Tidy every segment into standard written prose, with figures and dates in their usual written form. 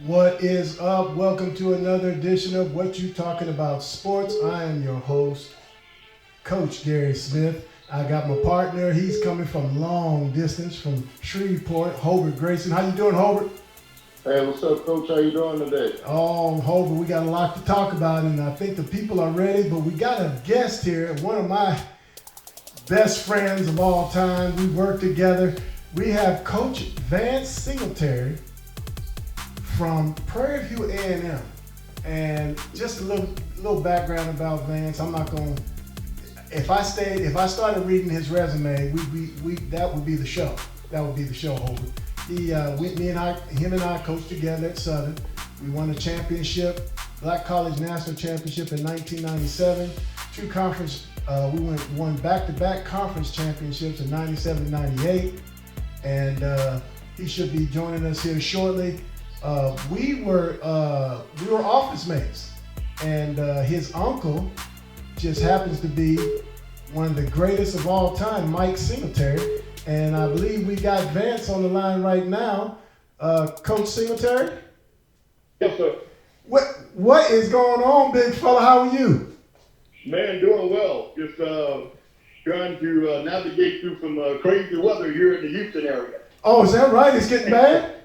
What is up? Welcome to another edition of What You Talking About Sports. I am your host, Coach Gary Smith. I got my partner. He's coming from long distance from Shreveport, Hobert Grayson. How you doing, Hobert? Hey, what's up, Coach? How you doing today? Oh, Hobert, we got a lot to talk about, and I think the people are ready. But we got a guest here, one of my best friends of all time. We work together. We have Coach Vantz Singletary from Prairie View A&M. And just a little background about Vance. I'm not going. If I started reading his resume, that would be the show. That would be the show. Over. Him and I coached together at Southern. We won a championship, Black College National Championship in 1997. We won back-to-back conference championships in 97 and 98. And he should be joining us here shortly. We were office mates, and his uncle just happens to be one of the greatest of all time, Mike Singletary. And I believe we got Vance on the line right now. Coach Singletary? Yes, sir. What is going on, big fella? How are you? Man, doing well. Just trying to navigate through some crazy weather here in the Houston area. Oh, is that right? It's getting bad?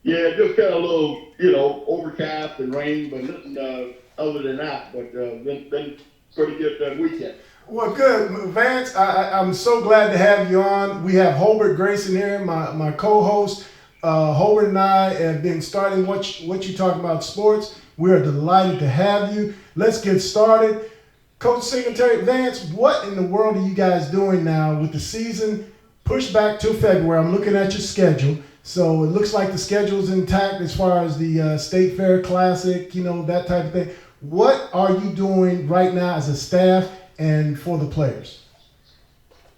Yeah, just kind of a little, overcast and rain, but nothing other than that. But been pretty good weekend. Well, good. Vance, I'm so glad to have you on. We have Hobert Grayson here, my co-host. Hobert and I have been starting What You Talking About Sports. We are delighted to have you. Let's get started. Coach Singletary, Vance, what in the world are you guys doing now with the season pushed back to February? I'm looking at your schedule. So it looks like the schedule's intact as far as the State Fair Classic, that type of thing. What are you doing right now as a staff and for the players?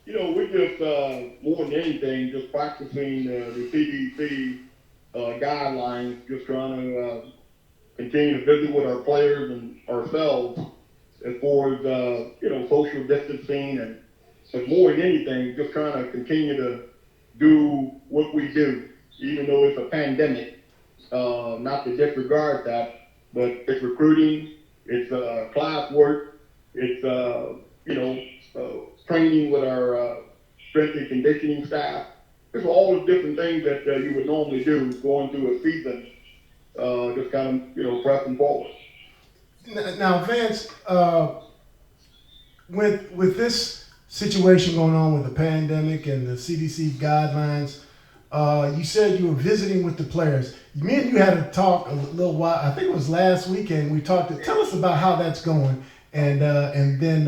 We just, more than anything, just practicing the CDC guidelines, just trying to continue to visit with our players and ourselves as far as, social distancing and but more than anything, just trying to continue to do what we do, even though it's a pandemic, not to disregard that, but it's recruiting, it's class work, it's, training with our strength and conditioning staff. It's all the different things that you would normally do going through a season, just kind of, pressing forward. Now, Vance, with this situation going on with the pandemic and the CDC guidelines, you said you were visiting with the players. Me and you had a talk a little while. I think it was last weekend. We talked. Tell us about how that's going, and then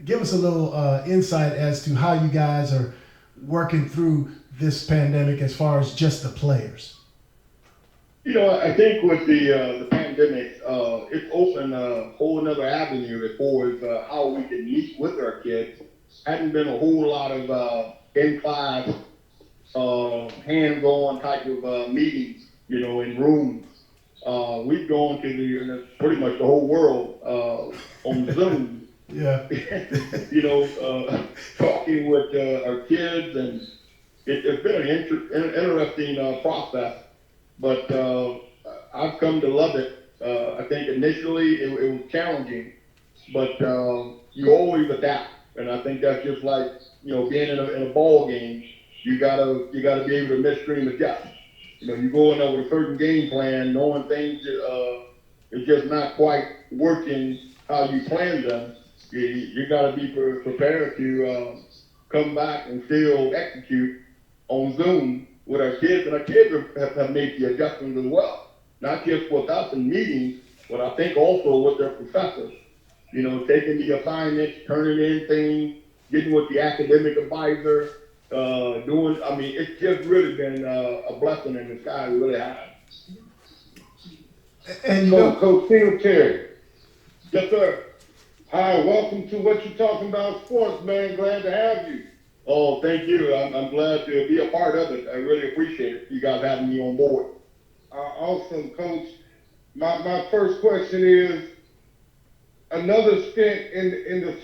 give us a little insight as to how you guys are working through this pandemic as far as just the players. I think with the pandemic, it's opened a whole another avenue as far as how we can meet with our kids. Hadn't been a whole lot of in-class, hands-on type of meetings, in rooms. We've gone to pretty much the whole world on Zoom. Yeah. Talking with our kids, and it's been an interesting process. But I've come to love it. I think initially it was challenging, but you always adapt, and I think that's just like being in a ball game. You gotta be able to midstream adjust. You go in there with a certain game plan, knowing things is just not quite working how you planned them. You gotta be prepared to come back and still execute on Zoom with our kids, and our kids have made the adjustments as well. Not just with us in meetings, but I think also with their professors. Taking the assignments, turning in things, getting with the academic advisor, it's just really been a blessing in disguise, it really has. And Coach Singletary. Yes, sir. Hi, welcome to What You Talking About Sports, man. Glad to have you. Oh, thank you. I'm glad to be a part of it. I really appreciate it. You guys having me on board. Awesome, Coach. My first question is, another stint in the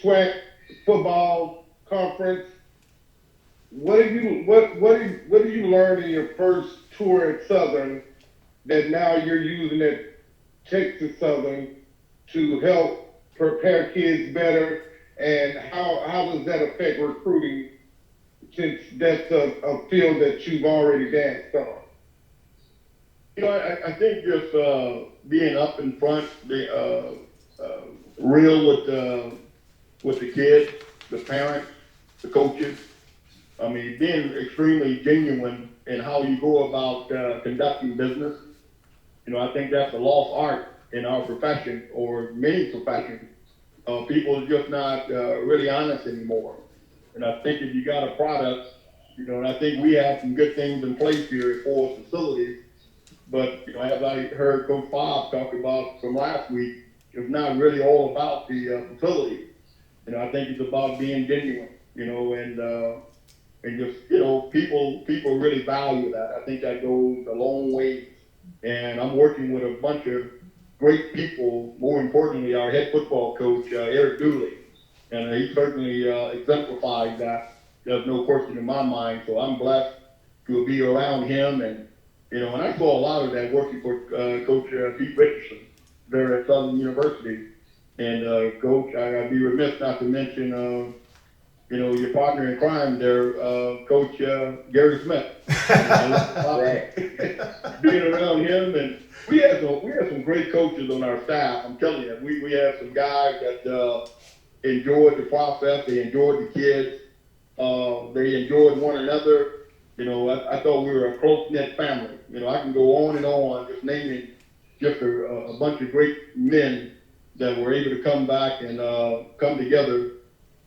SWAC football conference. What did you learn in your first tour at Southern that now you're using at Texas Southern to help prepare kids better, and how does that affect recruiting, since that's a field that you've already danced on? I think just being up in front, real with the kids, the parents, the coaches. I mean, being extremely genuine in how you go about conducting business. I think that's a lost art in our profession, or many professions. People are just not really honest anymore. And I think if you got a product, and I think we have some good things in place here at Forest Facilities. But as I heard Coach Bob talk about from last week, it's not really all about the facility. I think it's about being genuine. And just people really value that. I think that goes a long way. And I'm working with a bunch of great people. More importantly, our head football coach Eric Dooley, and he certainly exemplifies that. There's no question in my mind. So I'm blessed to be around him, and I saw a lot of that working for Coach Pete Richardson there at Southern University. And Coach, I'd be remiss not to mention your partner in crime there, Coach Gary Smith. Being around him, and we had some great coaches on our staff. I'm telling you, we had some guys that enjoyed the process. They enjoyed the kids. They enjoyed one another. I thought we were a close-knit family. I can go on and on just naming just a bunch of great men that were able to come back and come together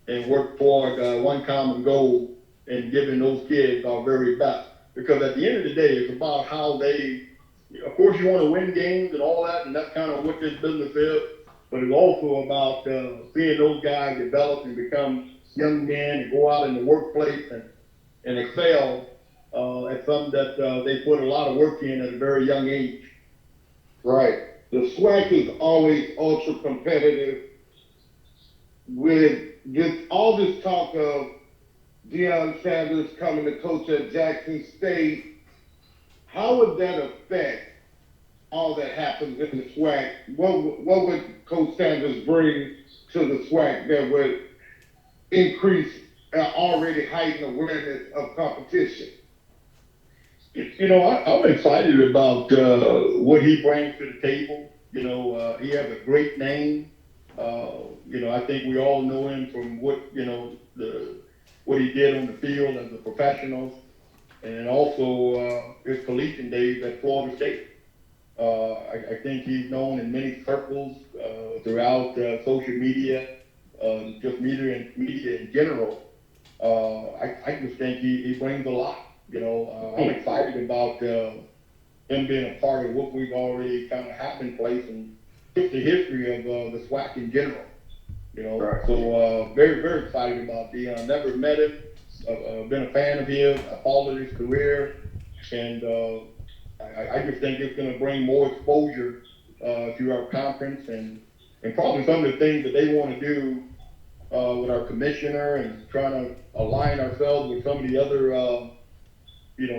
and work toward one common goal, and giving those kids our very best. Because at the end of the day, it's about how they, of course you want to win games and all that, and that's kind of what this business is, but it's also about seeing those guys develop and become young men and go out in the workplace and excel at something that they put a lot of work in at a very young age. Right. The SWAC is always ultra competitive. With all this talk of Deion Sanders coming to coach at Jackson State, how would that affect all that happens in the SWAC? What would Coach Sanders bring to the SWAC that would increase already heightened awareness of competition? I'm excited about what he brings to the table. He has a great name. I think we all know him from what he did on the field as a professional, and also his collegiate days at Florida State. I think he's known in many circles throughout social media, just media in general. I just think he brings a lot. I'm excited about him being a part of what we've already kind of have in place, and just the history of the SWAC in general. Right. So very, very excited about Deion. Never met him. Been a fan of his. I followed his career, and I just think it's going to bring more exposure to our conference, and probably some of the things that they want to do with our commissioner, and trying to align ourselves with some of the other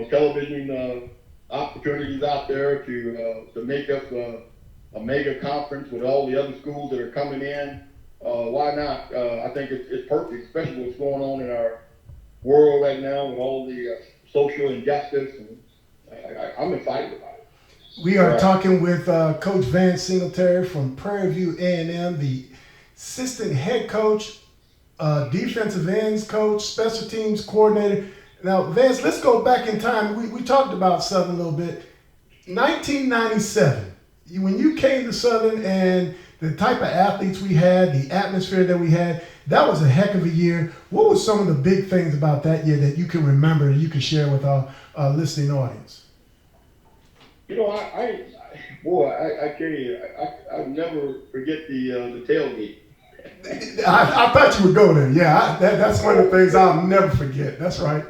television opportunities out there to make us a mega conference with all the other schools that are coming in. Why not? I think it's perfect, especially what's going on in our world right now with all the social injustice. And I'm excited about it. We are talking with Coach Vantz Singletary from Prairie View A&M, the assistant head coach, defensive ends coach, special teams coordinator. Now, Vance, let's go back in time. We talked about Southern a little bit. 1997, when you came to Southern and the type of athletes we had, the atmosphere that we had, that was a heck of a year. What were some of the big things about that year that you can remember and you can share with our listening audience? I tell you, I'll never forget the tailgate. I thought you would go there. Yeah, that's one of the things I'll never forget. That's right.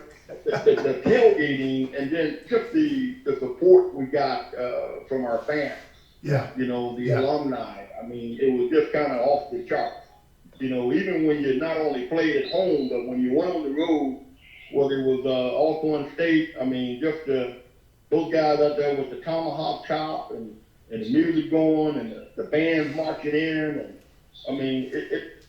The tailgating, and then just the support we got from our fans. Yeah. The alumni. I mean, it was just kind of off the charts. Even when you not only played at home, but when you went on the road, whether it was Alcorn State, I mean, just those those guys out there with the tomahawk chop and the music going and the bands marching in. And I mean,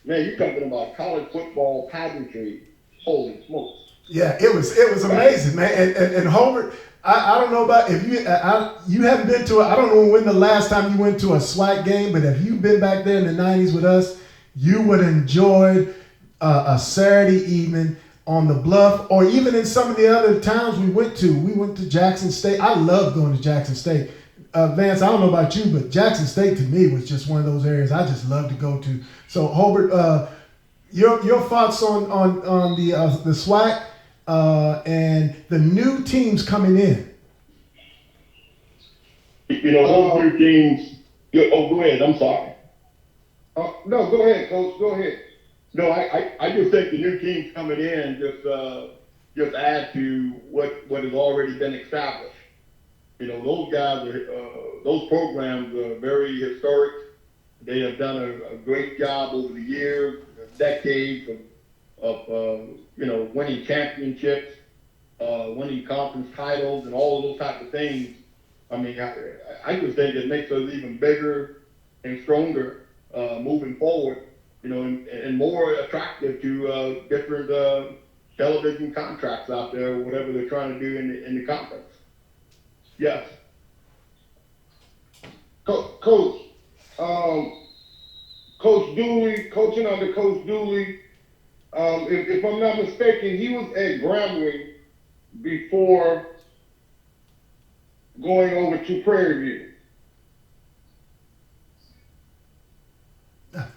man, you're talking about college football pageantry. Holy smokes. Yeah, it was amazing, man. And Hobert, I don't know about if you haven't been to I don't know when the last time you went to a SWAC game, but if you've been back there in the 90s with us, you would enjoy a Saturday evening on the Bluff, or even in some of the other towns we went to. We went to Jackson State. I love going to Jackson State. Vance, I don't know about you, but Jackson State to me was just one of those areas I just love to go to. So Hobert, your thoughts on the SWAC and the new teams coming in? You know, those new teams. Go ahead. I'm sorry. No, go ahead, Coach. Go ahead. No, I just think the new teams coming in just add to what has already been established. You know, those guys those programs are very historic. They have done a great job over the years, decades of winning championships, winning conference titles, and all of those types of things. I mean, I just think it makes us even bigger and stronger moving forward. You know, and more attractive to different television contracts out there, whatever they're trying to do in the conference. Yes. Coach Dooley, coaching under Coach Dooley, if I'm not mistaken, he was at Grambling before going over to Prairie View.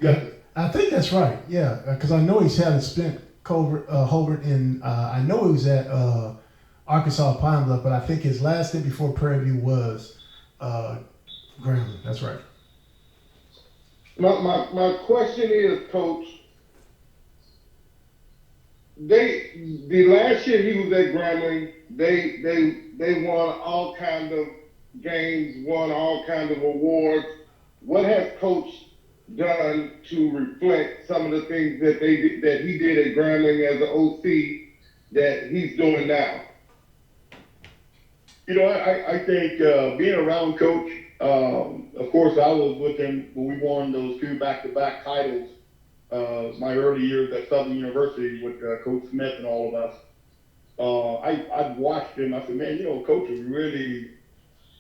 Yeah, I think that's right. Yeah, because I know he's had spent Hobert in. I know he was at Arkansas Pine Bluff, but I think his last stint before Prairie View was Grambling. That's right. My question is, Coach, the last year he was at Grambling, they won all kinds of games, won all kinds of awards. What has Coach done to reflect some of the things that he did at Grambling as an OC that he's doing now? You know, I think being around Coach, of course, I was with him when we won those 2 back-to-back titles. My early years at Southern University with Coach Smith and all of us. I've watched him. I said, man, you know, Coach has really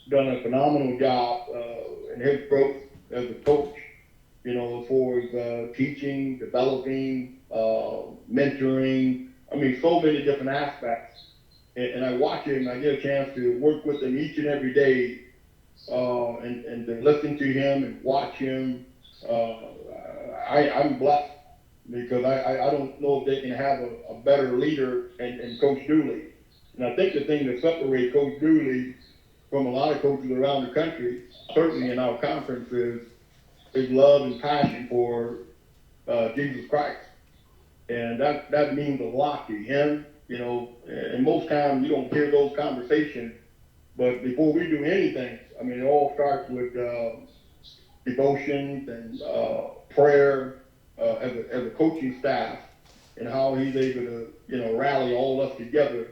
done a phenomenal job in his growth as a coach. You know, for his teaching, developing, mentoring. I mean, so many different aspects. And I watch him. I get a chance to work with him each and every day, and to listen to him and watch him. I'm blessed because I don't know if they can have a better leader in Coach Dooley. And I think the thing that separates Coach Dooley from a lot of coaches around the country, certainly in our conference, is his love and passion for Jesus Christ. And that means a lot to him, you know, and most times you don't hear those conversations, but before we do anything, I mean, it all starts with devotions and prayer as a coaching staff, and how he's able to, you know, rally all of us together.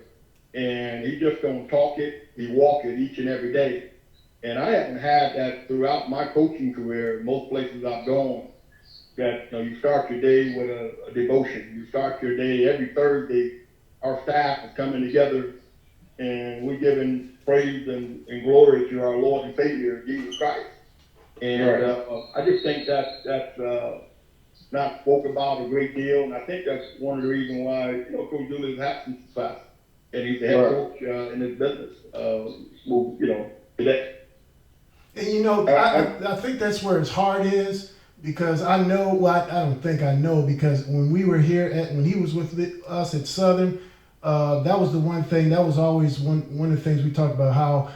And he just don't talk it, he walk it each and every day. And I haven't had that throughout my coaching career. Most places I've gone, that, you know, you start your day with a devotion. You start your day every Thursday. Our staff is coming together, and we're giving praise and glory to our Lord and Savior Jesus Christ. And I just think that's not spoken about a great deal, and I think that's one of the reasons why, you know, Coach Dooley's had some success, and he's the head coach in his business. You know, today. And you know, I think that's where his heart is, because I know what I don't think I know, because when we were here when he was with us at Southern, that was the one thing that was always one of the things we talked about, how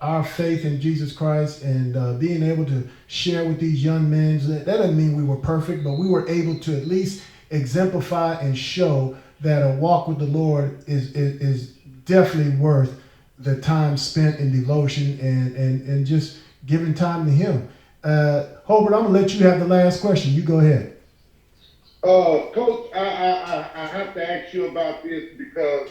our faith in Jesus Christ and being able to share with these young men. That doesn't mean we were perfect, but we were able to at least exemplify and show that a walk with the Lord is definitely worth the time spent in devotion and just giving time to Him. Hobert, I'm gonna let you have the last question. You go ahead. Coach, I have to ask you about this because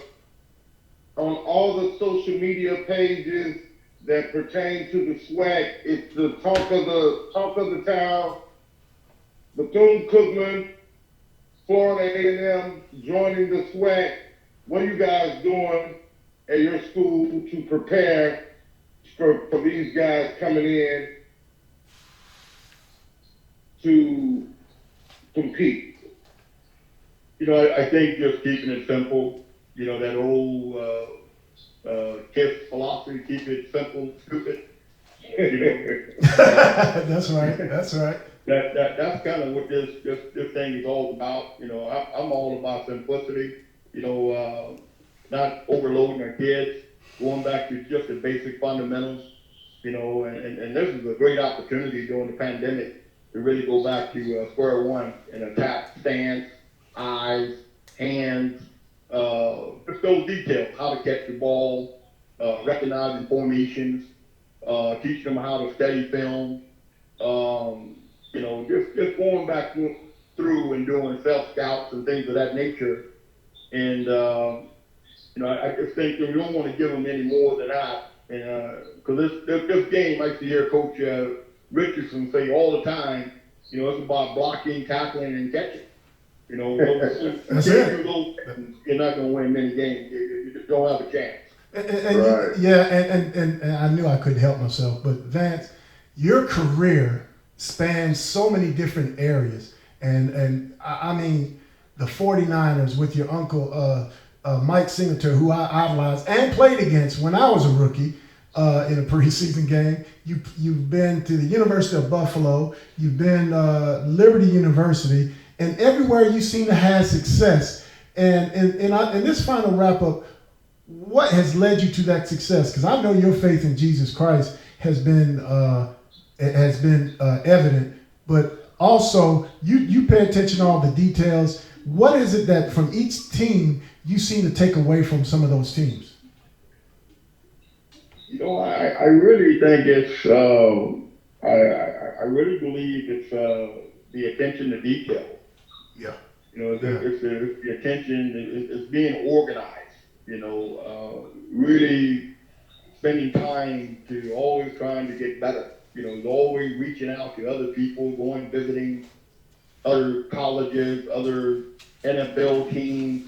on all the social media pages that pertain to the SWAC. It's the talk of the town. Bethune-Cookman, Florida A&M joining the SWAC. What are you guys doing at your school to prepare for these guys coming in to compete? I think just keeping it simple, that old KISS philosophy, keep it simple, stupid. That's right. That's right. That's kind of what this thing is all about. I'm all about simplicity. Not overloading our kids, going back to just the basic fundamentals. And this is a great opportunity during the pandemic to really go back to square one and attack stance, eyes, hands, just those details, how to catch the ball, recognizing formations, teach them how to study film, just going back through and doing self-scouts and things of that nature. And, I just think that we don't want to give them any more than that. Because this game, I used to hear Coach Richardson say all the time, it's about blocking, tackling, and catching. That's it. You're not going to win many games. You just don't have a chance. And, and I knew I couldn't help myself, but Vantz, your career spans so many different areas. And I mean, the 49ers with your uncle, Mike Singletary, who I idolized and played against when I was a rookie in a preseason game. You've been to the University of Buffalo. You've been Liberty University. And everywhere you seem to have success. And in this final wrap-up, what has led you to that success? Because I know your faith in Jesus Christ has been evident, but also you pay attention to all the details. What is it that from each team you seem to take away from some of those teams? I really think it's, I really believe it's the attention to detail. Yeah. It's the attention, it's being organized, really spending time to always trying to get better. Always reaching out to other people, going visiting other colleges, other NFL teams,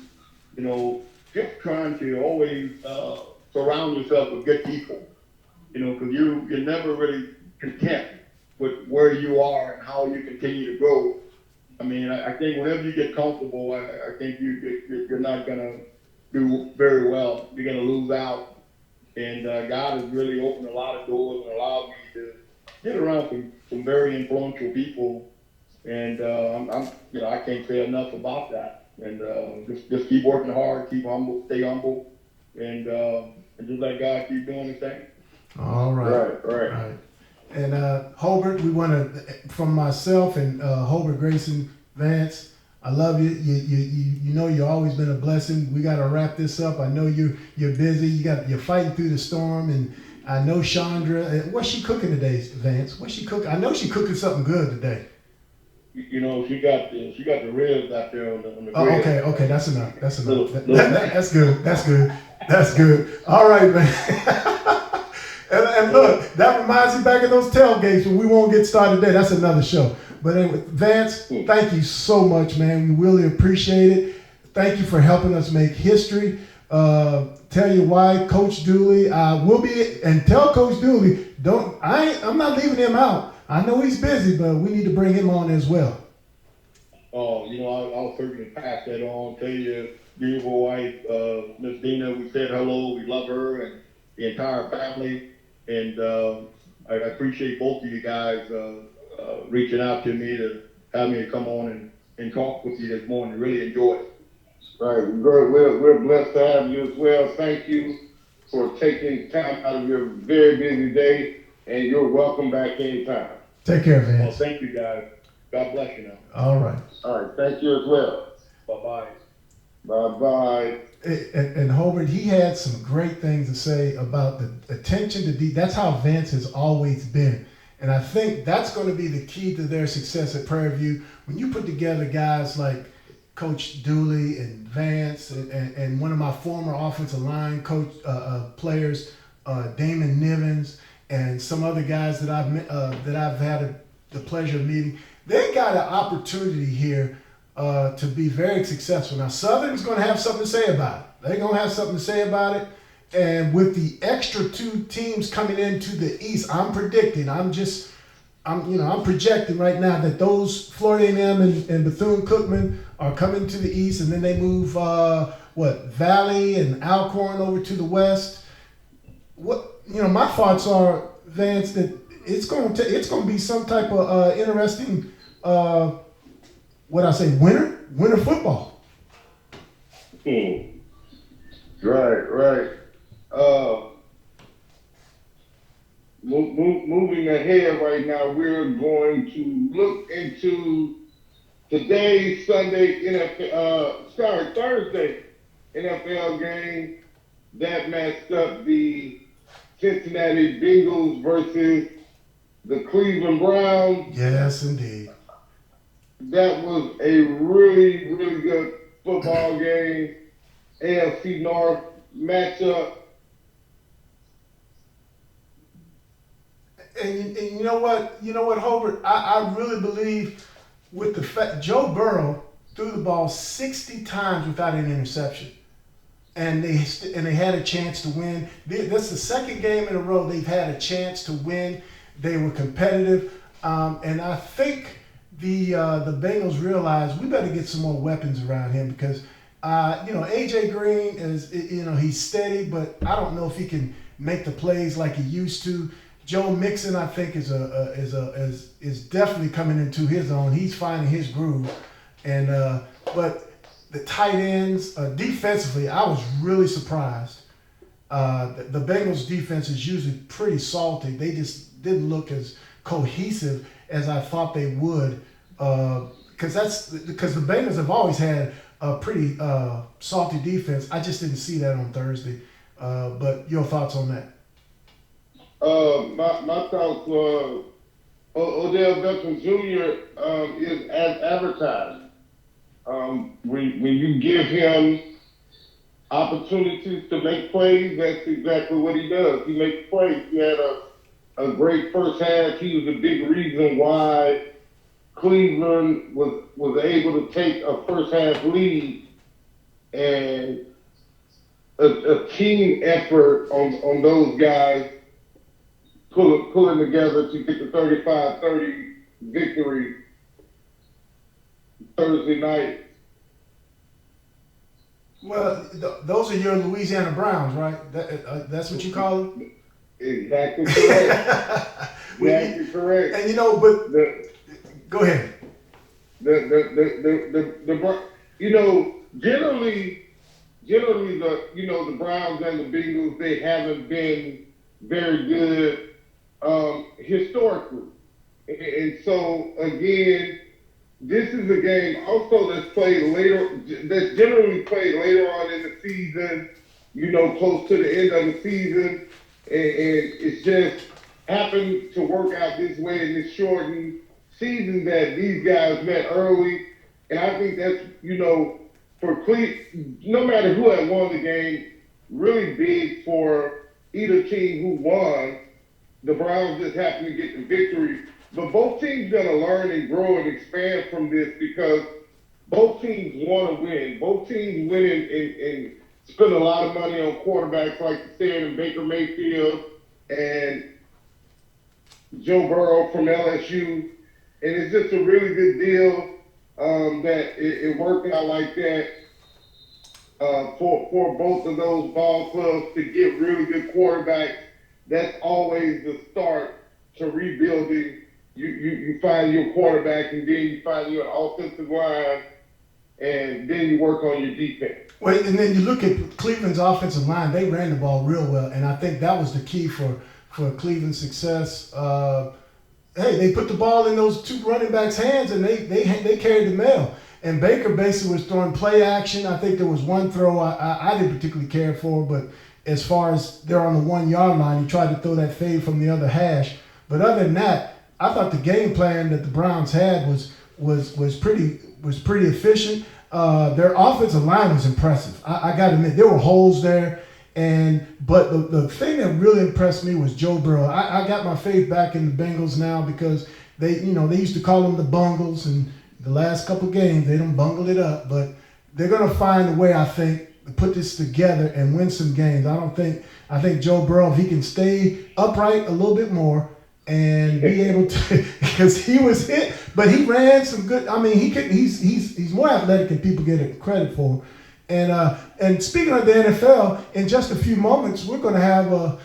just trying to always surround yourself with good people, because you're never really content with where you are and how you continue to grow. I mean, I think whenever you get comfortable, I think you're not going to do very well. You're going to lose out. And God has really opened a lot of doors and allowed me to get around some very influential people. And I can't say enough about that. And just keep working hard, keep humble, stay humble, and just let God keep doing His thing. All right. Right. And Hobert, we want to, from myself and Hobert, Grayson, Vantz, I love you. You know you've always been a blessing. We got to wrap this up. I know you're busy. You're fighting through the storm, and I know Chandra. What's she cooking today, Vantz? What's she cooking? I know she's cooking something good today. She got the ribs out there on the grill. Oh, okay, that's enough. That's good. That's good. All right, man. And look, that reminds me back of those tailgates, but we won't get started there. That's another show. But anyway, Vantz, thank you so much, man. We really appreciate it. Thank you for helping us make history. Tell your wife, Coach Dooley, and tell Coach Dooley, I'm not leaving him out. I know he's busy, but we need to bring him on as well. Oh, I'll certainly pass that on. Tell your beautiful wife, Miss Dina, we said hello. We love her and the entire family. And I appreciate both of you guys reaching out to me to have me to come on and talk with you this morning. Really enjoy it. Right. We're blessed to have you as well. Thank you for taking time out of your very busy day, and you're welcome back anytime. Take care, Vantz. Well, thank you, guys. God bless you now. All right. All right. Thank you as well. Bye-bye. Bye-bye. And Hobert, he had some great things to say about the attention to detail. That's how Vantz has always been. And I think that's going to be the key to their success at Prairie View. When you put together guys like Coach Dooley and Vantz and one of my former offensive line coach players, Damon Nivens, and some other guys that I've had the pleasure of meeting. They got an opportunity here to be very successful. Now, Southern's going to have something to say about it. They're going to have something to say about it. And with the extra 2 teams coming into the East, I'm projecting right now that those Florida A&M and Bethune-Cookman are coming to the East, and then they move Valley and Alcorn over to the West. My thoughts are, Vance, that it's going to be some type of interesting winter football. Right. Moving ahead right now, we're going to look into today's Thursday NFL game that matched up the Cincinnati Bengals versus the Cleveland Browns. Yes, indeed. That was a really, really good football game. AFC North matchup. And you know what, Hobert, I really believe with the fact Joe Burrow threw the ball 60 times without an interception, and they had a chance to win. That's the second game in a row they've had a chance to win. They were competitive, and I think the Bengals realized we better get some more weapons around him because AJ Green is he's steady, but I don't know if he can make the plays like he used to. Joe Mixon, I think, is definitely coming into his own. He's finding his groove, and but the tight ends defensively, I was really surprised. The Bengals defense is usually pretty salty. They just didn't look as cohesive as I thought they would, because the Bengals have always had a pretty salty defense. I just didn't see that on Thursday. But your thoughts on that? My thoughts were Odell Beckham Jr. Is as advertised. When you give him opportunities to make plays, that's exactly what he does. He makes plays. He had a great first half. He was a big reason why Cleveland was able to take a first half lead, and a team effort on those guys pulling together to get the 35-30 victory Thursday night. Well, those are your Louisiana Browns, right? That's what you call them? Exactly correct. Exactly correct. And go ahead. Generally the Browns and the Bengals, they haven't been very good historically. And so again, this is a game also that's generally played later on in the season, close to the end of the season, and it's just happened to work out this way in this shortened season that these guys met early. And I think that's, for Cleveland, no matter who had won the game, really big for either team who won. The Browns just happened to get the victory. But both teams got to learn and grow and expand from this because both teams want to win. Both teams win and spend a lot of money on quarterbacks, like you said, and Baker Mayfield and Joe Burrow from LSU. And it's just a really good deal that it worked out like that for both of those ball clubs to get really good quarterbacks. That's always the start to rebuilding. You find your quarterback, and then you find your offensive line, and then you work on your defense. Well, and then you look at Cleveland's offensive line; they ran the ball real well, and I think that was the key for Cleveland's success. They put the ball in those two running backs' hands, and they carried the mail. And Baker basically was throwing play action. I think there was one throw I didn't particularly care for, but as far as they're on the 1 yard line, he tried to throw that fade from the other hash. But other than that, I thought the game plan that the Browns had was pretty efficient. their offensive line was impressive. I got to admit, there were holes there. But the thing that really impressed me was Joe Burrow. I got my faith back in the Bengals now because they used to call them the Bungles, and the last couple games they done bungled it up. But they're gonna find a way, I think, to put this together and win some games. I think Joe Burrow, if he can stay upright a little bit more and be able to, because he was hit, but he ran some good. I mean, he's more athletic than people get credit for. And speaking of the NFL, in just a few moments, we're going to have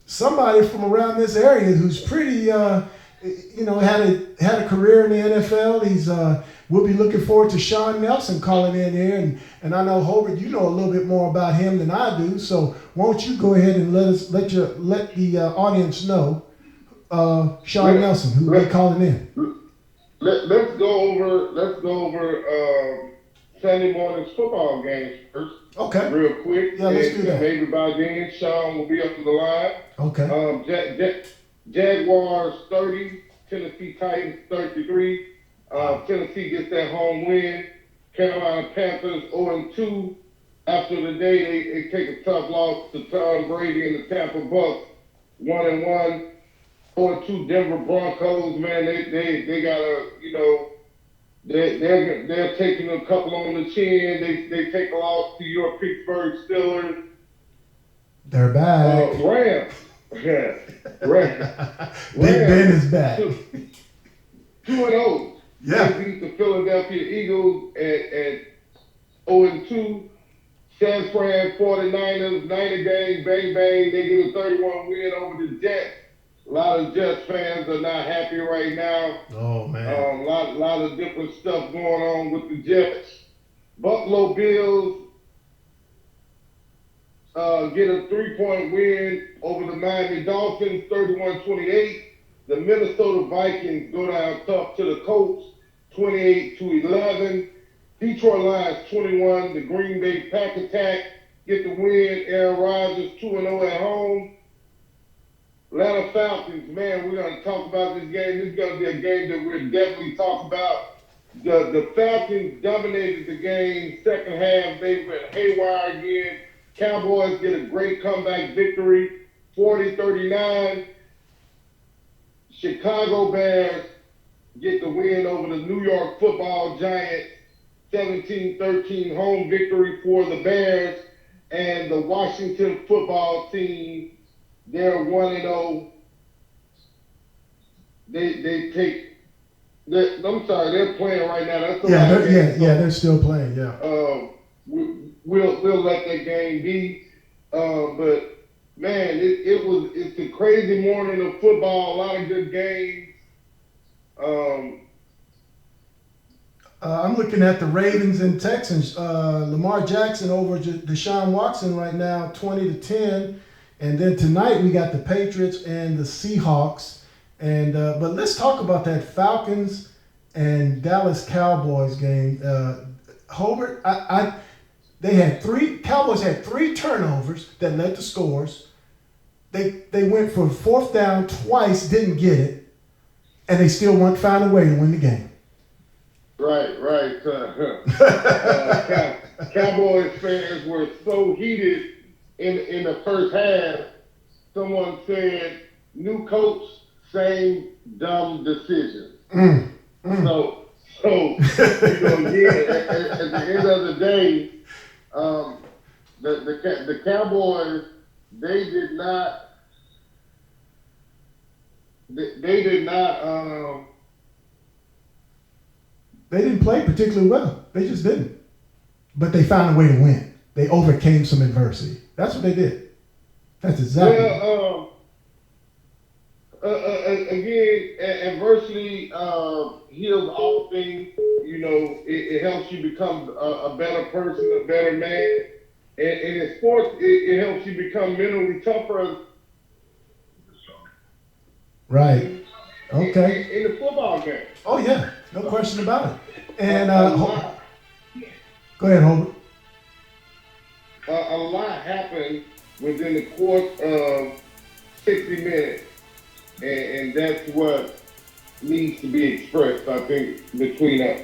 somebody from around this area who's pretty, had a career in the NFL. We'll be looking forward to Shawn Nelson calling in here, and I know Hobert, you know a little bit more about him than I do. So won't you go ahead and let the audience know Shawn Nelson, who will be calling in. Let's go over Sunday morning's football games first. Okay. Real quick. Yeah, let's do that. Maybe by then Shawn will be up to the line. Okay. Jaguars 30, Tennessee Titans 33. Tennessee gets that home win. Carolina Panthers 0-2. After the day, they take a tough loss to Tom Brady and the Tampa Bucks 1-1. 0-2 Denver Broncos, man, they got a, they're taking a couple on the chin. They take a loss to your Pittsburgh Steelers. They're back. Rams. Yeah. Rams. Big Ben is back. 2-0. Yeah. They beat the Philadelphia Eagles at 0-2. San Fran 49ers, 90 game, bang, bang. They get a 31 win over the Jets. A lot of Jets fans are not happy right now. Oh, man. A lot of different stuff going on with the Jets. Buffalo Bills get a 3-point win over the Miami Dolphins, 31-28. The Minnesota Vikings go down tough to the Colts, 28-11. Detroit Lions 21. The Green Bay Pack Attack get the win. Aaron Rodgers 2-0 at home. Atlanta Falcons, man, we're going to talk about this game. This is going to be a game that we'll definitely talk about. The Falcons dominated the game. Second half, they went haywire again. Cowboys get a great comeback victory, 40-39. Chicago Bears get the win over the New York Football Giants, 17-13 home victory for the Bears. And the Washington football team, they're 1-0. They're playing right now. That's they're still playing. Yeah. We'll let that game be. But man, it's a crazy morning of football. A lot of good games. I'm looking at the Ravens and Texans. Lamar Jackson over Deshaun Watson right now, 20-10. And then tonight we got the Patriots and the Seahawks. And but let's talk about that Falcons and Dallas Cowboys game. Hobert, Cowboys had 3 turnovers that led to scores. They went for 4th down twice, didn't get it, and they still found a way to win the game. Right. Cowboys fans were so heated in the first half. Someone said, "New coach, same dumb decision." So again, at the end of the day, the Cowboys they did not they didn't play particularly well. They just didn't. But they found a way to win. They overcame some adversity. That's what they did. That's exactly. Well, again, adversity heals all things. It helps you become a better person, a better man. And in sports, it helps you become mentally tougher. Right. Okay. In the football game. Oh, yeah. No question about it. And go ahead, Hobert. A lot happened within the course of 60 minutes. And that's what needs to be expressed, I think, between us.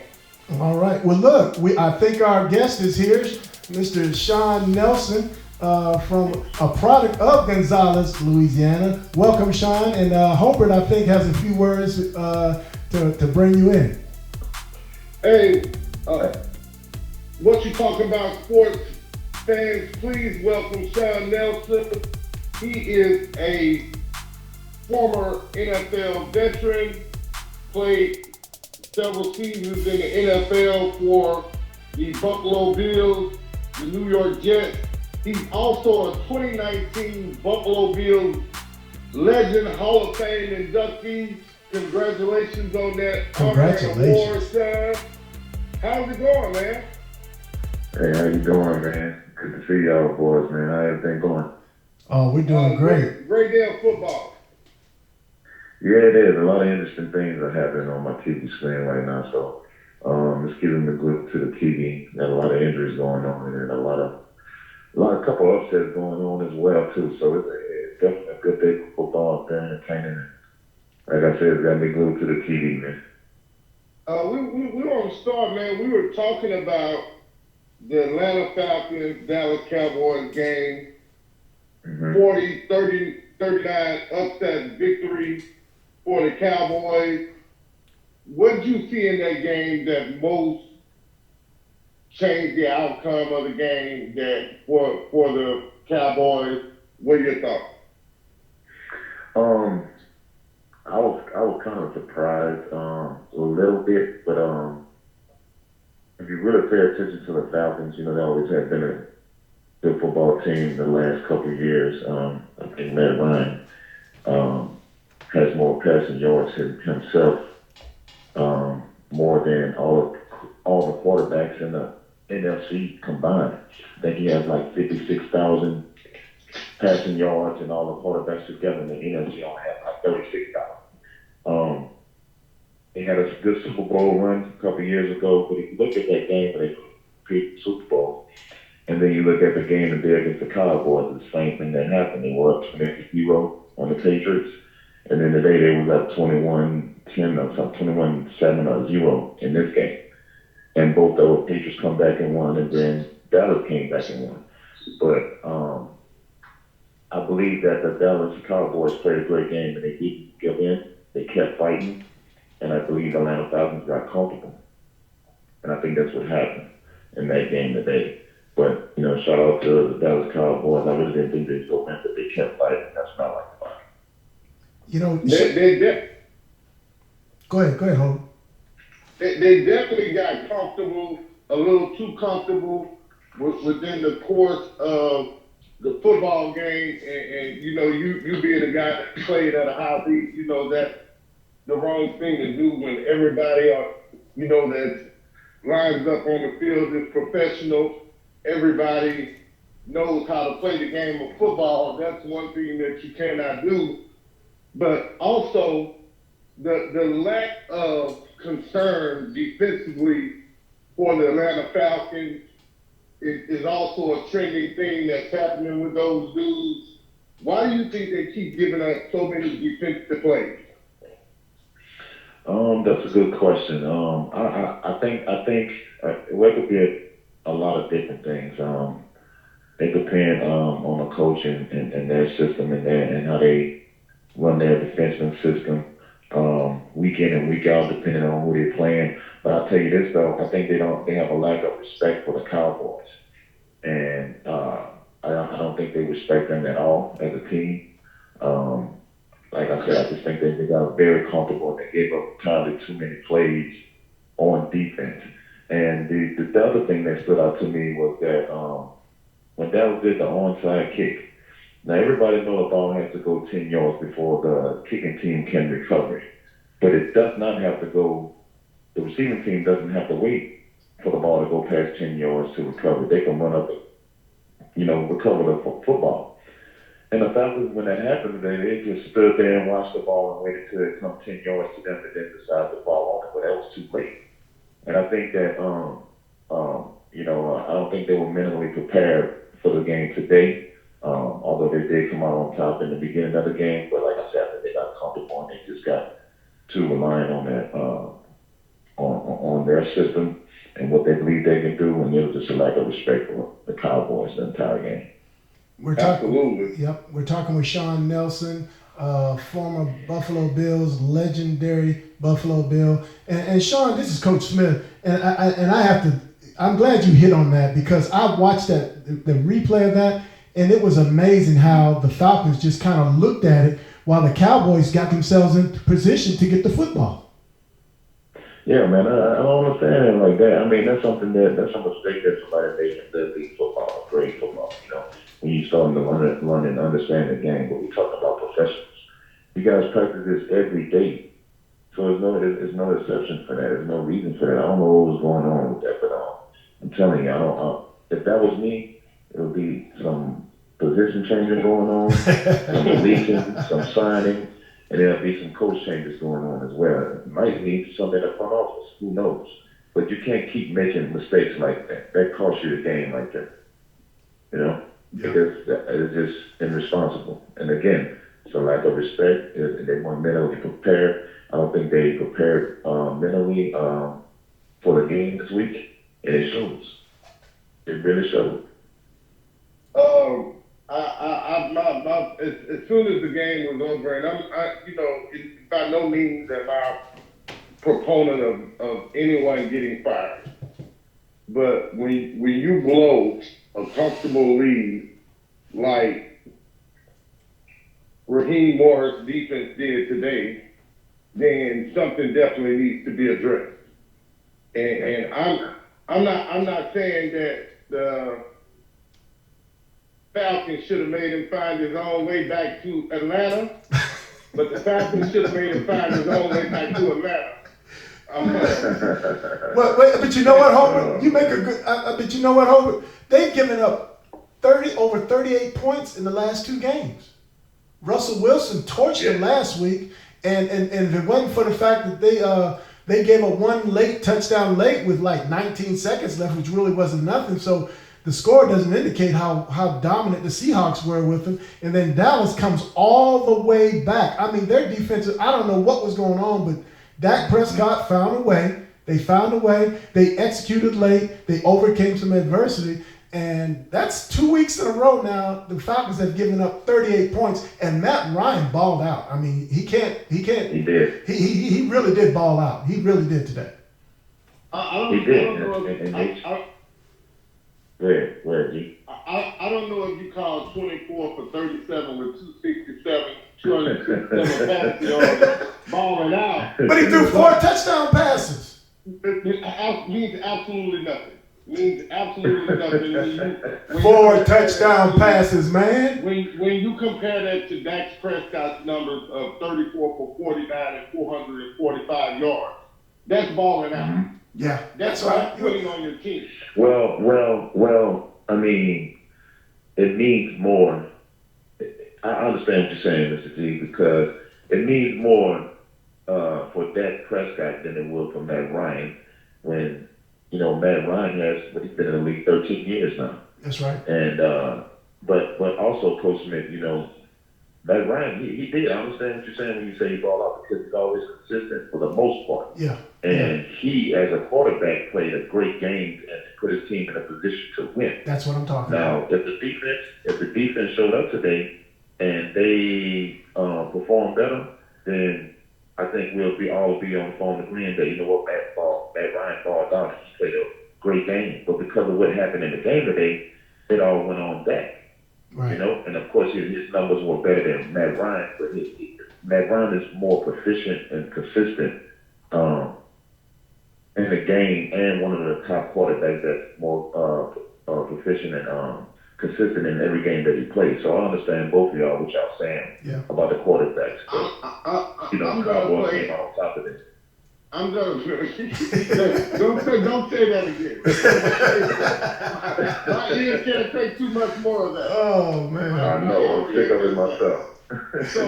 All right. Well, look, I think our guest is here, Mr. Shawn Nelson, from a product of Gonzales, Louisiana. Welcome, Shawn. And Hobert, I think, has a few words to bring you in. Hey, what you talking about, sports fans? Please welcome Shawn Nelson. He is a former NFL veteran, played several seasons in the NFL for the Buffalo Bills, the New York Jets. He's also a 2019 Buffalo Bills Legend Hall of Fame inductee. Congratulations on that Congratulations. award, son. How's it going, man? Hey, how you doing, man? Good to see y'all boys, man. How everything going? Oh, we're doing great. Great day of football. Yeah, it is. A lot of interesting things are happening on my TV screen right now, so it's giving me glued to the TV. Got a lot of injuries going on and a couple upsets going on as well too. So it's definitely a good day for football. It's been entertaining. Like I said, it's got me glued to the TV, man. We want to start, man. We were talking about the Atlanta Falcons Dallas Cowboys game, 40-39 upset victory for the Cowboys. What did you see in that game that most changed the outcome of the game that for the Cowboys? What are your thoughts? I was kind of surprised a little bit, but if you really pay attention to the Falcons, you know they always have been a good football team the last couple of years. I think Matt Ryan has more passing yards himself, more than all the quarterbacks in the NFC combined. I think he has like 56,000 passing yards, and all the quarterbacks together in the NFC only have like 36,000. They had a good Super Bowl run a couple of years ago, but if you look at that game where they beat the Super Bowl, and then you look at the game today against the Cowboys, it's the same thing that happened. They were up 20-0 on the Patriots, and then today they was up 21-10 or something, 21-7 or 0 in this game. And both those Patriots come back and won, and then Dallas came back and won. But I believe that the Dallas Cowboys played a great game, and they didn't give in. They kept fighting, and I believe the Atlanta Falcons got comfortable. And I think that's what happened in that game today. But, you know, shout out to the Dallas Cowboys. I really didn't think they'd go in, but they kept fighting. That's not like fun. You know, go ahead, Hope. They definitely got comfortable, a little too comfortable within the course of the football game, and you know, you being a guy that played at a high beat, you know that's the wrong thing to do when everybody that lines up on the field is professional. Everybody knows how to play the game of football. That's one thing that you cannot do. But also the lack of concern defensively for the Atlanta Falcons is also a trending thing that's happening with those dudes. Why do you think they keep giving us so many defensive plays? That's a good question. I think it could be a lot of different things. They depend on the coach and their system and how they run their defensive system week in and week out, depending on who they're playing. But I'll tell you this though, I think they have a lack of respect for the Cowboys, and I don't think they respect them at all as a team. Like I said, I just think they got very comfortable and they gave up entirely too many plays on defense. And the other thing that stood out to me was that when Dallas did the onside kick, now everybody knows the ball has to go 10 yards before the kicking team can recover it. But it does not have to go, the receiving team doesn't have to wait for the ball to go past 10 yards to recover. They can run up, recover the football. And the Falcons, when that happened, they just stood there and watched the ball and waited till it come 10 yards to them and then decide to fall on it, but that was too late. And I think that, I don't think they were mentally prepared for the game today, although they did come out on top in the beginning of the game. But like I said, I think they got comfortable and they just got too reliant on that, on their system and what they believe they can do, and it was just a lack of respect for the Cowboys the entire game. We're talking with Shawn Nelson, former Buffalo Bills, legendary Buffalo Bill. And Shawn, this is Coach Smith, and I'm glad you hit on that, because I watched the replay of that, and it was amazing how the Falcons just kind of looked at it while the Cowboys got themselves in position to get the football. Yeah, man, I don't understand it like that. I mean, that's some mistake that somebody made in the league football, great football, when you start to learn and understand the game. But we're talking about professionals. You guys practice this every day. So there's no exception for that. There's no reason for that. I don't know what was going on with that, but I'm telling you, if that was me, it would be some position changing going on, some releasing, some signing, and there'll be some coach changes going on as well. It might need something in the front office. Who knows? But you can't keep making mistakes like that. That costs you the game like that. Because it's just irresponsible. And again, it's a lack of respect. They weren't mentally prepared. I don't think they prepared mentally for the game this week, and it shows. It really shows. As soon as the game was over, and by no means am I a proponent of anyone getting fired, but when you blow a comfortable lead like Raheem Morris' defense did today, then something definitely needs to be addressed. And I'm not saying that the Falcons should have made him find his own way back to Atlanta, but the Falcons should have made him find his own way back to Atlanta. But you know what, Hobert? You make a good. But you know what, Hobert? They've given up over 38 points in the last two games. Russell Wilson torched them last week, and if it wasn't for the fact that they gave up one late touchdown late with like 19 seconds left, which really wasn't nothing. So the score doesn't indicate how dominant the Seahawks were with them. And then Dallas comes all the way back. I mean, their defense, I don't know what was going on, but Dak Prescott found a way. They found a way. They executed late. They overcame some adversity. And that's 2 weeks in a row now. The Falcons have given up 38 points, and Matt Ryan balled out. I mean, he can't. He did. He really did ball out. He really did today. I don't know if you call 24 for 37 with 267, 267 passing yards, balling out. But he threw 4 touchdown passes. It means absolutely nothing. Means absolutely nothing. When 4 touchdown passes, man. When you compare that to Dak Prescott's numbers of 34 for 49 and 445 yards, that's balling out. Mm-hmm. Yeah, that's right. Putting on your team. Well. I mean, it means more. I understand what you're saying, Mr. G, because it means more for Dak Prescott than it will for Matt Ryan. When Matt Ryan he's been in the league 13 years now. That's right. And but also, Coach Smith, Matt Ryan, he did. I understand what you're saying when you say he ball out, because he's always consistent for the most part. Yeah. And he, as a quarterback, played a great game and put his team in a position to win. That's what I'm talking about. Now, if the defense showed up today and they performed better, then I think we'll all be on the phone agreeing that, Matt Ryan balled out and he played a great game. But because of what happened in the game today, it all went on Dak. Right. And of course his numbers were better than Matt Ryan, but Matt Ryan is more proficient and consistent in the game, and one of the top quarterbacks that's more proficient and consistent in every game that he plays. So I understand both of y'all what y'all saying about the quarterbacks. Cowboys came on top of it. I'm gonna don't say that again. My ears can't take too much more of that. Oh man, I know. I'm sick of it myself. So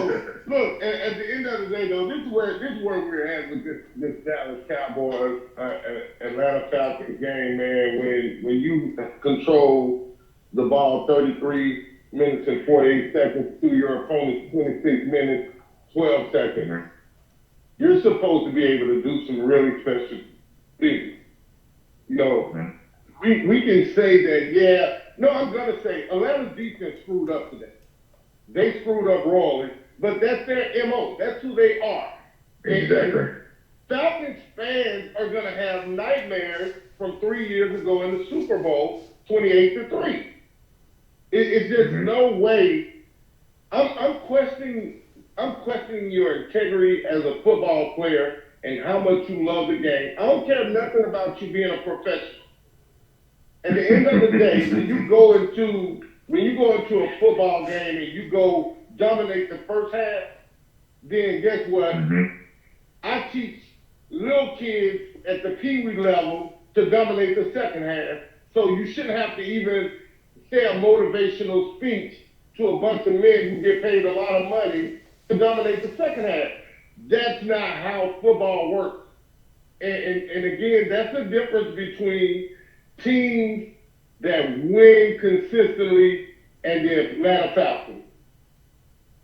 look, at the end of the day, though, this is where we're at with this Dallas Cowboys Atlanta Falcons game, man. When you control the ball 33 minutes and 48 seconds to your opponent's 26 minutes 12 seconds. You're supposed to be able to do some really special season. You know, we can say that, yeah. No, I'm going to say Atlanta's defense screwed up today. They screwed up royally, but that's their MO. That's who they are. Exactly. And Falcons fans are going to have nightmares from 3 years ago in the Super Bowl, 28-3. It's just no way. I'm questioning your integrity as a football player and how much you love the game. I don't care nothing about you being a professional. At the end of the day, when you go into a football game and you go dominate the first half, then guess what? I teach little kids at the peewee level to dominate the second half. So you shouldn't have to even say a motivational speech to a bunch of men who get paid a lot of money to dominate the second half. That's not how football works. And again, that's the difference between teams that win consistently and the Atlanta Falcons.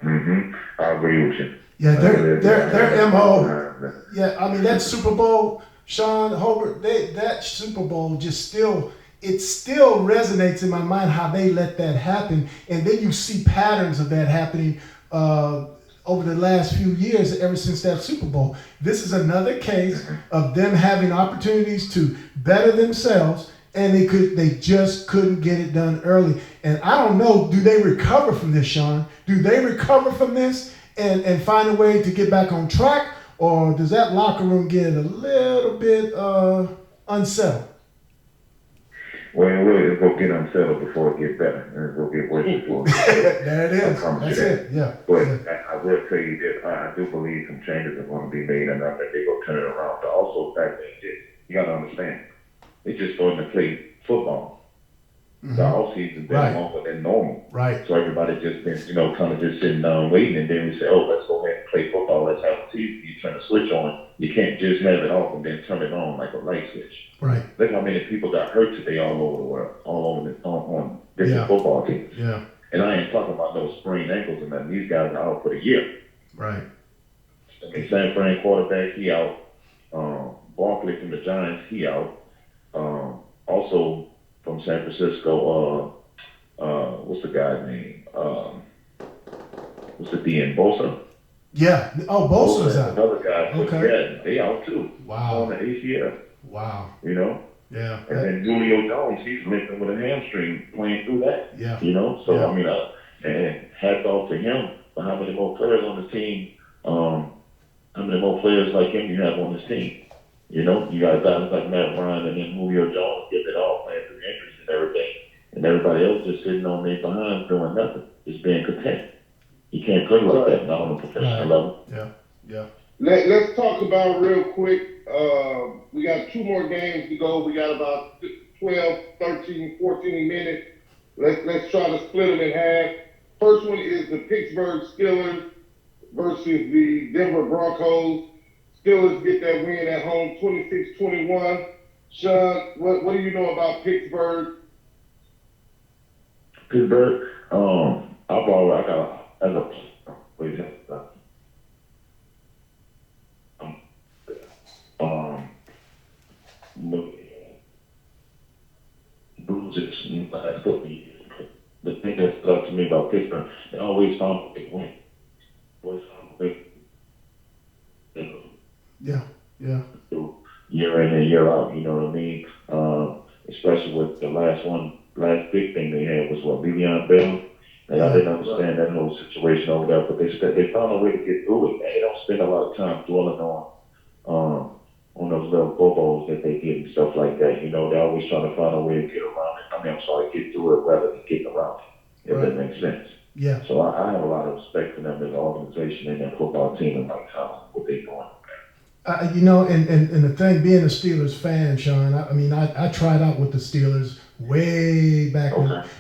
I agree with you. Yeah, their MO. Yeah, I mean that Super Bowl, Shawn, Hobert, that Super Bowl just still resonates in my mind how they let that happen, and then you see patterns of that happening over the last few years ever since that Super Bowl. This is another case of them having opportunities to better themselves, and they just couldn't get it done early. And I don't know, do they recover from this, Shawn? Do they recover from this and find a way to get back on track, or does that locker room get a little bit unsettled? Well, it will get unsettled before it gets better, and it will get worse before. There it is. That's it. Yeah. But I will tell you that I do believe some changes are going to be made, and I think they're going to turn it around. But also, the fact that you got to understand, they just starting to play football. The off season's been longer than normal. Right. So everybody just been, kind of just sitting down waiting, and then we say, oh, let's go ahead and play football. Let's have a season. You turn the switch on. You can't just have it off and then turn it on like a light switch. Right. Look how many people got hurt today all over the world, on different football teams. Yeah. And I ain't talking about no sprained ankles and nothing. These guys are out for the year. Right. I mean, San Fran quarterback, he out. Barkley from the Giants, he out. Also from San Francisco, what's the guy's name? What's the DN? Bosa? Yeah. Oh, Bosa's out. Another guy. Okay. Yeah, they out too. Wow. On the ACL. Wow. Yeah. And then Julio Jones, he's limping with a hamstring playing through that. Yeah. So, yeah. I mean, and hats off to him. But how many more players on the team, how many more players like him you have on this team? You got guys like Matt Ryan and then Julio Jones getting it all, playing through injuries and everything. And everybody else just sitting on their behind doing nothing, just being content. You can't play like that, not on a professional level. Yeah. Let's talk about real quick. We got 2 more games to go. We got about 12, 13, 14 minutes. Let's try to split them in half. First one is the Pittsburgh Steelers versus the Denver Broncos. Steelers get that win at home, 26-21. Shawn, what do you know about Pittsburgh? Pittsburgh, I got as a Bruises in the last couple of years. The thing that stuck to me about Pittsburgh, they always found a big win. Always found a big Yeah. year in and year out, you know what I mean? Especially with the last big thing they had was Le'Veon Bell. And I didn't understand that whole situation over there, but they found a way to get through it. They don't spend a lot of time dwelling on those little bobos that they get and stuff like that. They're always trying to find a way to get around it. Get through it rather than getting around it, if that makes sense. Yeah. So I have a lot of respect for them as an organization and their football team and what they're doing. And the thing, being a Steelers fan, Shawn, I tried out with the Steelers way back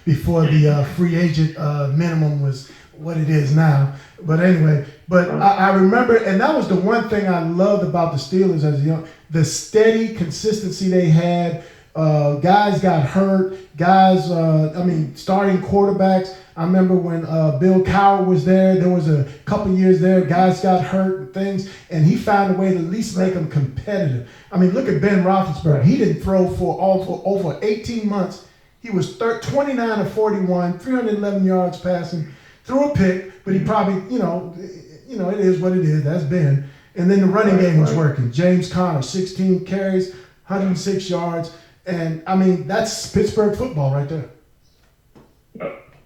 before the free agent minimum was what it is now. But anyway, I remember, and that was the one thing I loved about the Steelers as a young, the steady consistency they had. Guys got hurt. Guys, starting quarterbacks. I remember when Bill Cowher was there. There was a couple years there. Guys got hurt and things, and he found a way to at least make them competitive. I mean, look at Ben Roethlisberger. He didn't throw for over 18 months. He was 29 of 41, 311 yards passing, threw a pick, but he probably, it is what it is. That's Ben. And then the running game was working. James Conner, 16 carries, 106 yards. And, I mean, that's Pittsburgh football right there.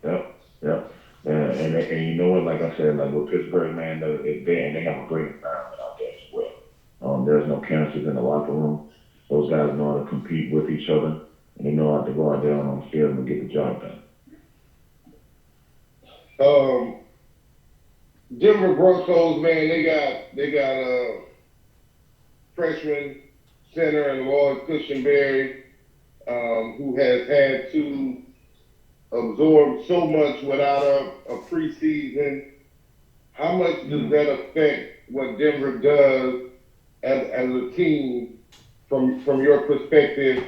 Yep. And you know what, like I said, like with Pittsburgh, man, they have a great environment out there as well. There's no cancers in the locker room. Those guys know how to compete with each other, and they know how to go out there on the field and get the job done. Denver Broncos, man, they got freshman center and Lloyd Cushenberry, who has had to absorb so much without a preseason. How much does that affect what Denver does as a team from your perspective?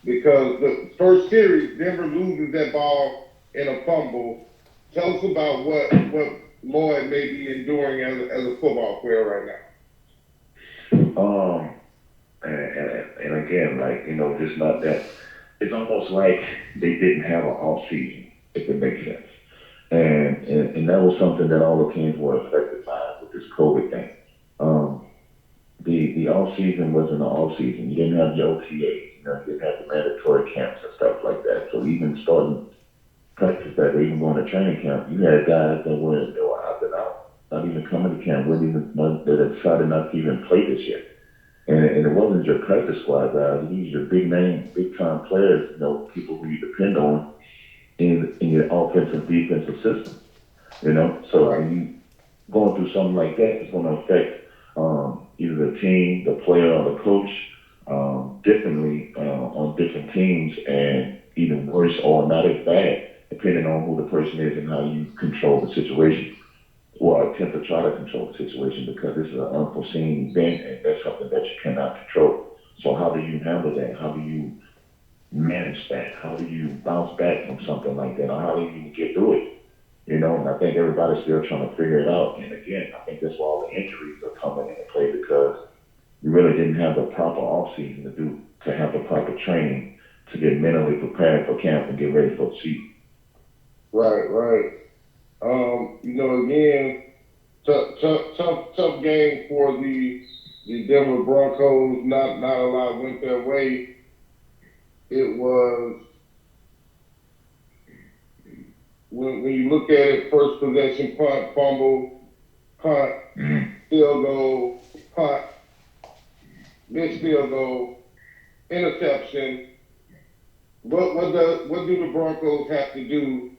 Because the first series, Denver loses that ball in a fumble. Tell us about what Lloyd may be enduring as a football player right now. And again, like, just not that. It's almost like they didn't have an off season, if it makes sense. And that was something that all the teams were affected by with this COVID thing. The off season wasn't an off season. You didn't have your OTAs, you didn't have the mandatory camps and stuff like that. So even starting practice that or even going to training camp, you had guys that were opting out, not even coming to camp, that decided not to even play this year. And it wasn't your practice squad guys. These are your big name, big time players, people who you depend on in your offensive, defensive system. So when you going through something like that, it's going to affect either the team, the player, or the coach differently on different teams, and even worse or not as bad, depending on who the person is and how you control the situation. Or attempt to try to control the situation, because this is an unforeseen event and that's something that you cannot control. So how do you handle that? How do you manage that? How do you bounce back from something like that? Or how do you get through it? And I think everybody's still trying to figure it out. And again, I think that's why all the injuries are coming into play, because you really didn't have the proper off season to have the proper training to get mentally prepared for camp and get ready for the season. Right. Again, tough game for the Denver Broncos. Not a lot went their way. It was, when you look at it, first possession, punt, fumble, punt, field goal, punt, missed field goal, interception. What do the Broncos have to do?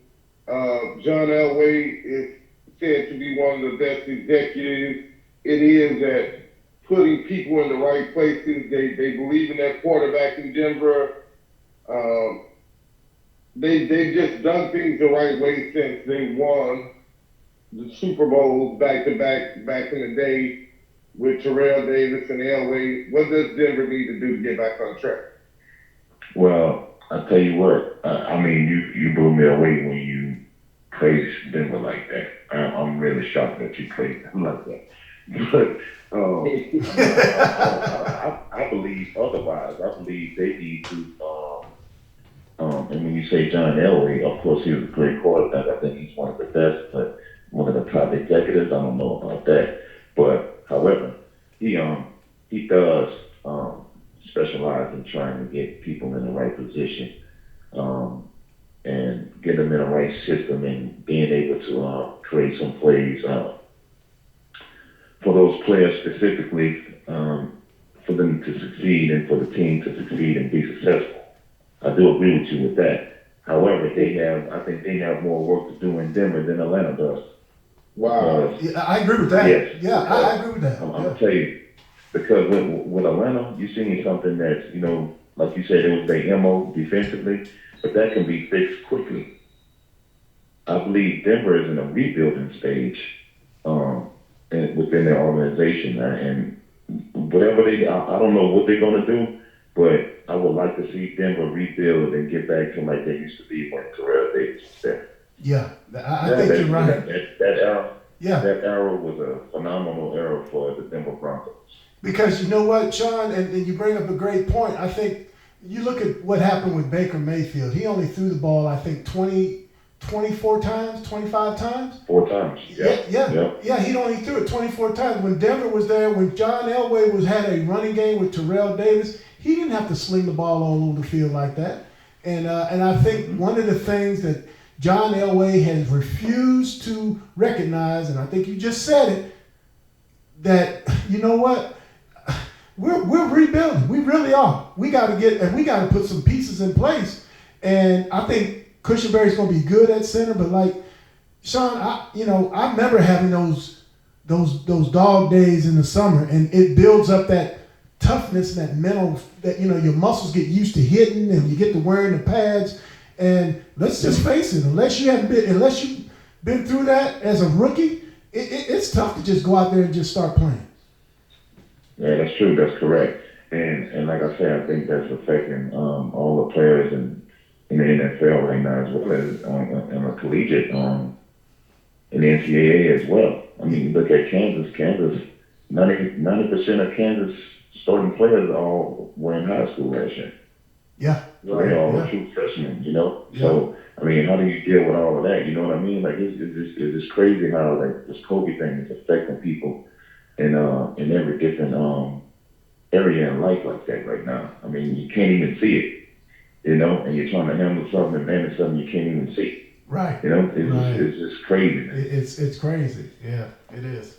John Elway is said to be one of the best executives. It is at putting people in the right places. They believe in that quarterback in Denver. They've just done things the right way since they won the Super Bowls back to back in the day with Terrell Davis and Elway. What does Denver need to do to get back on track? Well, I tell you what, you blew me away when you praised Denver like that. I'm really shocked that you praised them like that. But I believe otherwise. I believe they need to. And when you say John Elway, of course he was a great quarterback. I think he's one of the best, but one of the top executives. I don't know about that. But however, he does specialize in trying to get people in the right position. And get them in the right system and being able to create some plays for those players specifically, for them to succeed and for the team to succeed and be successful. I do agree with you with that. However, I think they have more work to do in Denver than Atlanta does. Wow. Yeah, I agree with that. Yes. Yeah, I agree with that. I'm going to tell you, because with Atlanta, you're seeing something that's, like you said, it was their MO defensively, but that can be fixed quickly. I believe Denver is in a rebuilding stage within their organization, and whatever I don't know what they're going to do, but I would like to see Denver rebuild and get back to like they used to be when Terrell Davis was there. Yeah, I think you're right. That era was a phenomenal era for the Denver Broncos. Because you know what, Shawn, and you bring up a great point. I think you look at what happened with Baker Mayfield. He only threw the ball, I think, 24 times, 25 times? 4 times, Yeah, he only threw it 24 times. When Denver was there, when John Elway had a running game with Terrell Davis, he didn't have to sling the ball all over the field like that. And I think one of the things that John Elway has refused to recognize, and I think you just said it, that, you know what, we're rebuilding. We really are. We got to put some pieces in place. And I think Cushenberry's going to be good at center, but like, Shawn, I remember having those dog days in the summer, and it builds up that toughness and that mental, that, your muscles get used to hitting and you get to wearing the pads. And let's just face it, unless you've been through that as a rookie, it's tough to just go out there and just start playing. Yeah, that's true. That's correct. And like I said, I think that's affecting all the players in the NFL right now, as well as on a collegiate, in the NCAA as well. I mean, look at Kansas. 90% of Kansas starting players all were in high school last year. Yeah. So they all were true freshmen, Yeah. So, I mean, how do you deal with all of that? You know what I mean? Like, it's just crazy how, like, this COVID thing is affecting people in every different area in life like that right now. I mean, you can't even see it, and you're trying to handle something and manage something you can't even see. Right. It's just crazy. It's crazy. Yeah, it is.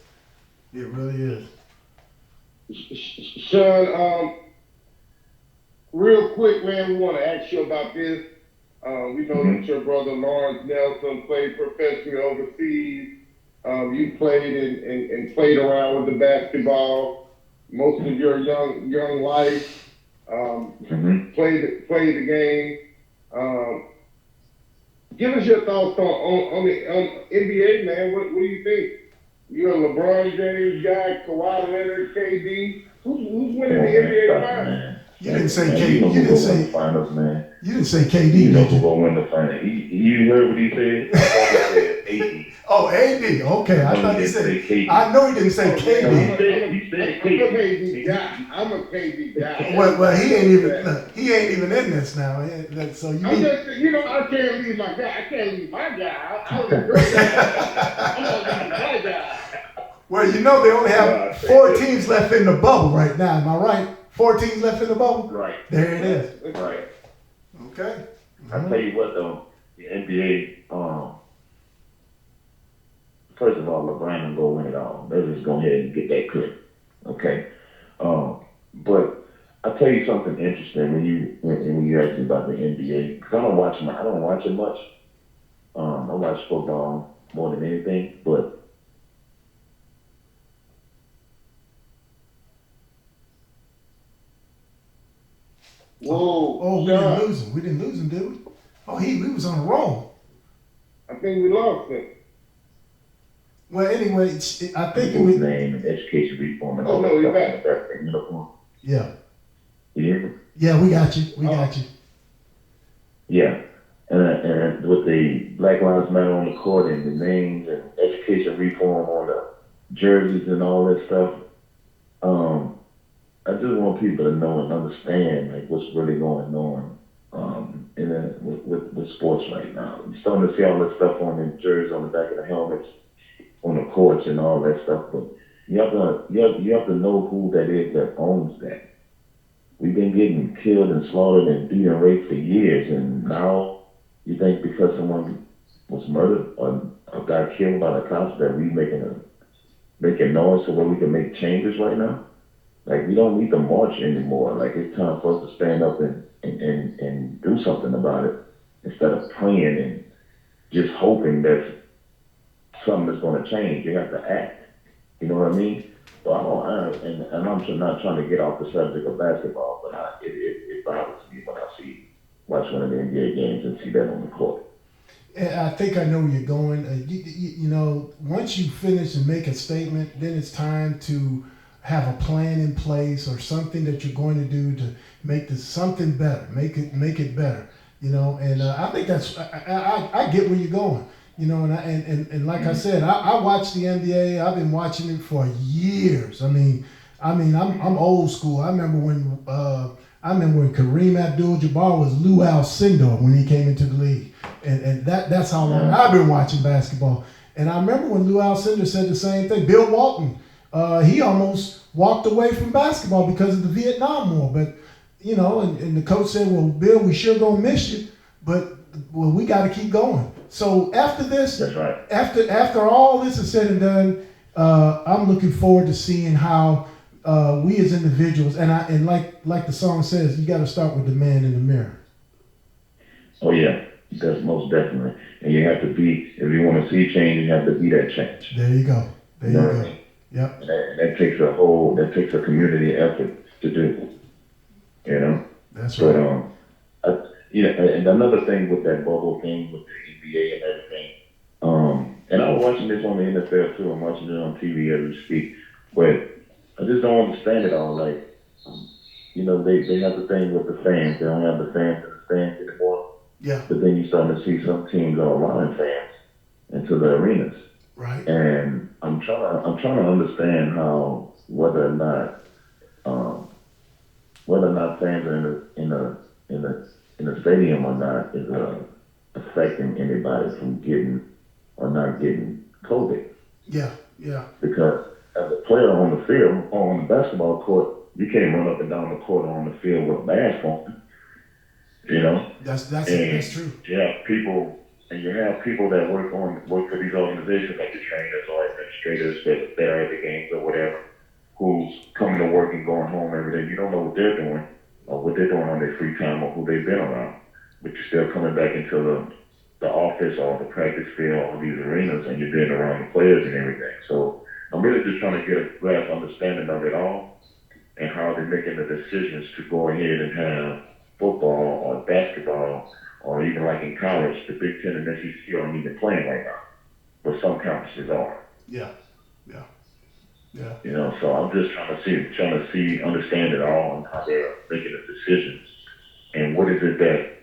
It really is. Shawn, real quick, man, we want to ask you about this. We know that your brother Lawrence Nelson played professionally overseas. You played and played around with the basketball most of your young life. Played the game. Give us your thoughts on the NBA, man. What do you think? You're a LeBron James guy, Kawhi Leonard, KD. Who's winning the NBA finals? You didn't say KD. You didn't say finals, man. You didn't say KD. You know who will win the finals? You heard what he said? I thought he said AD. Oh, AD. Okay, I thought he said KD. I know he didn't say KD. He said KD. I'm a KD guy. Well, he ain't even in this now. So you. I can't leave my guy. I can't leave my guy. I was a great guy. I'm gonna leave my guy. Well, they only have 4 teams left in the bubble right now. Am I right? 4 teams left in the bubble? Right. There it is. Right. Okay. I tell you what, though, the NBA, first of all, LeBron will go win it all. Let's just go ahead and get that clear. Okay? But I'll tell you something interesting when you ask me about the NBA, because I don't watch it much. I watch football more than anything, but whoa! Oh, we didn't lose him, did we? Oh, he was on a roll. I think we lost him. Well, anyway, I think his name and education reform and all that stuff. Yeah. You hear me? Yeah, we got you. We got you. Yeah, and with the Black Lives Matter on the court and the names and education reform on the jerseys and all that stuff, I just want people to know and understand like what's really going on with sports right now. You're starting to see all that stuff on the jerseys, on the back of the helmets, on the courts and all that stuff. But you have to know who that is that owns that. We've been getting killed and slaughtered and beaten and raped for years, and now you think because someone was murdered or got killed by the cops that we making noise so where we can make changes right now? Like, we don't need to march anymore. Like, it's time for us to stand up and do something about it instead of praying and just hoping that something is going to change. You have to act. You know what I mean? So I'm not trying to get off the subject of basketball, but it bothers me when I watch one of the NBA games and see that on the court. I think I know where you're going. Once you finish and make a statement, then it's time to have a plan in place or something that you're going to do to make this something better, make it better, you know. And I think that's I get where you're going, you know. And like I said, I watch the NBA. I've been watching it for years. I mean, I'm old school. I remember when Kareem Abdul-Jabbar was Lou Alcindor when he came into the league, and that's how long I've been watching basketball. And I remember when Lou Alcindor said the same thing. Bill Walton, he almost walked away from basketball because of the Vietnam War. But, you know, and the coach said, well, Bill, we sure gonna miss you, but we got to keep going. So after this, that's right. After all this is said and done, I'm looking forward to seeing how we as individuals, and like the song says, you got to start with the man in the mirror. Oh yeah, that's most definitely. And you have to be, if you want to see change, you have to be that change. There you go. There you go. Yep. And that takes a community effort to do. You know. That's right. But and another thing with that bubble thing with the NBA and everything, and I'm watching this on the NFL too. I'm watching it on TV as we speak, but I just don't understand it all. Like, you know, they have the thing with the fans. They don't have the fans in the stands anymore. Yeah. But then you start to see some teams are allowing fans into the arenas. Right. And I'm trying to understand how whether or not fans are in the stadium or not is affecting anybody from getting or not getting COVID. Yeah. Yeah. Because as a player on the field, on the basketball court, you can't run up and down the court on the field with a mask on. You know? That's true. Yeah, people that work for these organizations, like the trainers or administrators that are at the games or whatever, who's coming to work and going home every day. You don't know what they're doing or what they're doing on their free time or who they've been around. But you're still coming back into the office or the practice field or these arenas, and you're being around the players and everything. So I'm really just trying to get a grasp understanding of it all and how they're making the decisions to go ahead and have football or basketball, or even like in college, the Big Ten and SEC aren't even playing right now, but some conferences are. Yeah. You know, so I'm just trying to see, understand it all and how they're making the decisions, and what is it that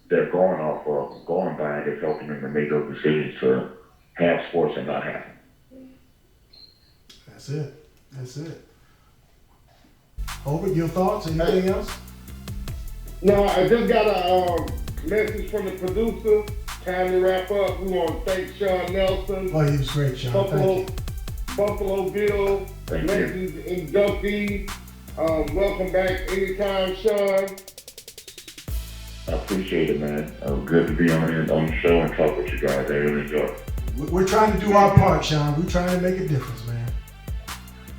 they're going off of, going by that's helping them to make those decisions to have sports and not have them. That's it. Hobert, your thoughts? Anything else? No, I just got a message from the producer. Time to wrap up. We want to thank Shawn Nelson. Oh, he was great, Shawn. Thank you. Buffalo Bill, Legends inductee. Welcome back anytime, Shawn. I appreciate it, man. Good to be on the show and talk with you guys. I really enjoy it. We're trying to do our part, Shawn. We're trying to make a difference, man.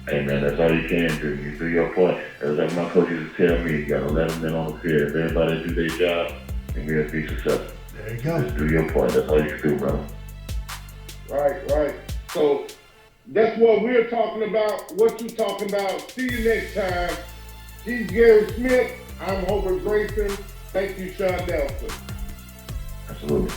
Hey, man, that's all you can do. You do your part. As like my coach used to tell me, you got 11 men on the field. If everybody do their job, then we'll be successful. There you go. Just do your part. That's all you can do, brother. Right. So that's what we're talking about. What you talking about. See you next time. He's Gary Smith. I'm Hobert Grayson. Thank you, Shawn Nelson. Absolutely.